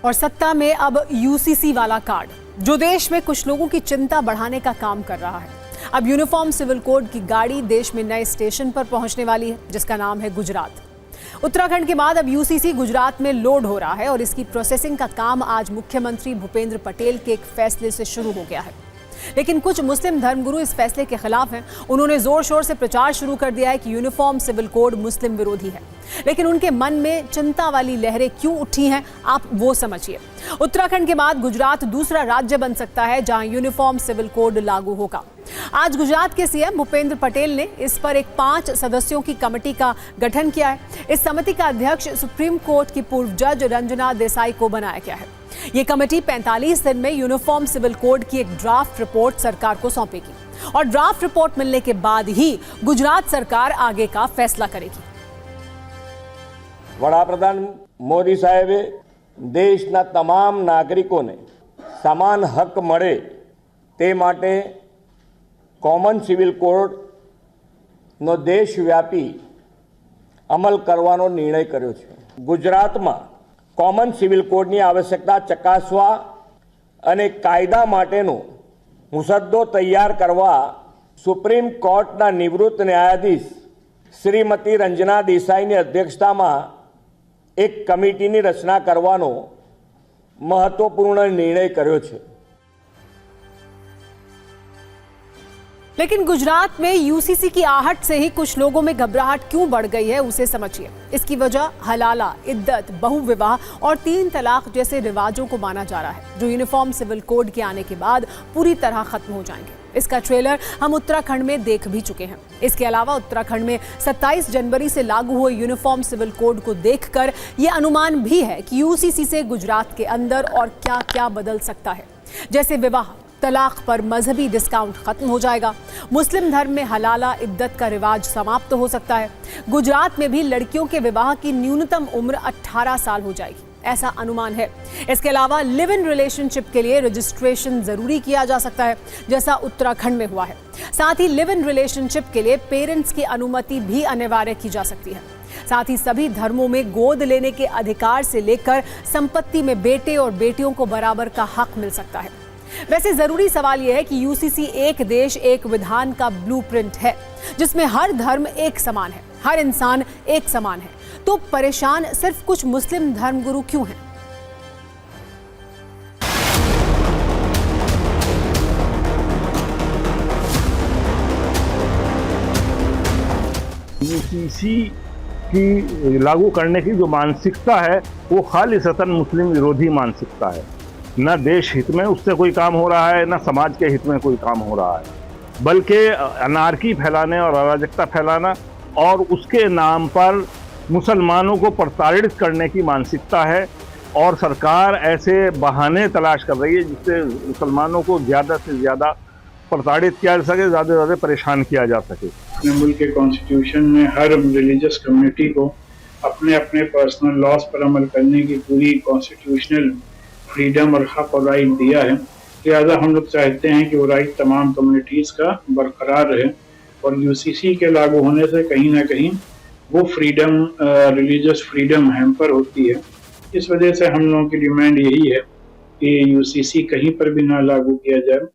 और सत्ता में अब यूसीसी वाला कार्ड, जो देश में कुछ लोगों की चिंता बढ़ाने का काम कर रहा है। अब यूनिफॉर्म सिविल कोड की गाड़ी देश में नए स्टेशन पर पहुंचने वाली है, जिसका नाम है गुजरात। उत्तराखंड के बाद अब यूसीसी गुजरात में लोड हो रहा है और इसकी प्रोसेसिंग का काम आज मुख्यमंत्री भूपेंद्र पटेल के एक फैसले से शुरू हो गया है। लेकिन कुछ मुस्लिम धर्मगुरु इस फैसले के खिलाफ हैं। उन्होंने जोर शोर से प्रचार शुरू कर दिया है कि यूनिफॉर्म सिविल कोड मुस्लिम विरोधी है। लेकिन उनके मन में चिंता वाली लहरें क्यों उठी हैं, आप वो समझिए। उत्तराखंड के बाद गुजरात दूसरा राज्य बन सकता है जहां यूनिफॉर्म सिविल कोड लागू होगा। आज गुजरात के सीएम भूपेंद्र पटेल ने इस पर एक 5 सदस्यों की कमेटी का गठन किया है। इस समिति का अध्यक्ष सुप्रीम कोर्ट की पूर्व जज रंजना देसाई को बनाया गया है। ये कमेटी 45 दिन में यूनिफॉर्म सिविल कोड की एक ड्राफ्ट रिपोर्ट सरकार को सौंपेगी और ड्राफ्ट रिपोर्ट मिलने के बाद ही गुजरात सरकार आगे का फैसला करेगी। वडाप्रधान मोदी साहेबे देशना तमाम नागरिकोने समान हक मळे ते माटे कॉमन सिविल कोड नो देशव्यापी अमल करवानो निर्णय कर्यो छे। गुजरातमां कॉमन सिविल कोडनी आवश्यकता चकासवा अने कायदा माटेनो मुसद्दो तैयार करवा सुप्रीम कोर्टना निवृत्त न्यायाधीश श्रीमती रंजना देसाईनी अध्यक्षतामां एक कमिटीनी रचना करवानो महत्वपूर्ण निर्णय कर्यो छे। लेकिन गुजरात में यूसीसी की आहट से ही कुछ लोगों में घबराहट क्यों बढ़ गई है, उसे समझिए। इसकी वजह हलाला, इद्दत, बहुविवाह और 3 तलाक जैसे रिवाजों को माना जा रहा है, जो यूनिफॉर्म सिविल कोड के आने के बाद पूरी तरह खत्म हो जाएंगे। इसका ट्रेलर हम उत्तराखंड में देख भी चुके हैं। इसके अलावा उत्तराखंड में 27 जनवरी से लागू हुए यूनिफॉर्म सिविल कोड को देखकर यह अनुमान भी है कि यूसीसी से गुजरात के अंदर और क्या क्या बदल सकता है। जैसे विवाह, तलाक पर मजहबी डिस्काउंट खत्म हो जाएगा। मुस्लिम धर्म में हलाला, इद्दत का रिवाज समाप्त हो सकता है। गुजरात में भी लड़कियों के विवाह की न्यूनतम उम्र 18 साल हो जाएगी, ऐसा अनुमान है। इसके अलावा लिव इन रिलेशनशिप के लिए रजिस्ट्रेशन जरूरी किया जा सकता है, जैसा उत्तराखंड में हुआ है। साथ ही लिव इन रिलेशनशिप के लिए पेरेंट्स की अनुमति भी अनिवार्य की जा सकती है। साथ ही सभी धर्मों में गोद लेने के अधिकार से लेकर संपत्ति में बेटे और बेटियों को बराबर का हक मिल सकता है। वैसे जरूरी सवाल यह है कि यूसीसी एक देश एक विधान का ब्लूप्रिंट है, जिसमें हर धर्म एक समान है, हर इंसान एक समान है। तो परेशान सिर्फ कुछ मुस्लिम धर्मगुरु क्यों हैं? यूसीसी की लागू करने की जो मानसिकता है वो खालिसतन मुस्लिम विरोधी मानसिकता है। न देश हित में उससे कोई काम हो रहा है, न समाज के हित में कोई काम हो रहा है, बल्कि अनार्की फैलाने और अराजकता फैलाना और उसके नाम पर मुसलमानों को प्रताड़ित करने की मानसिकता है। और सरकार ऐसे बहाने तलाश कर रही है जिससे मुसलमानों को ज़्यादा से ज़्यादा प्रताड़ित किया जा सके, ज़्यादा से ज़्यादा परेशान किया जा सके। अपने मुल्क के कॉन्स्टिट्यूशन में हर रिलीजियस कम्युनिटी को अपने अपने पर्सनल लॉज पर अमल करने की पूरी कॉन्स्टिट्यूशनल फ्रीडम और हक और राइट दिया है। लिहाजा हम लोग चाहते हैं कि वो राइट तमाम कम्युनिटीज़ का बरकरार रहे और यूसीसी के लागू होने से कहीं ना कहीं वो फ्रीडम, रिलीजियस फ्रीडम हैम्पर होती है। इस वजह से हम लोगों की डिमांड यही है कि यूसीसी कहीं पर भी ना लागू किया जाए।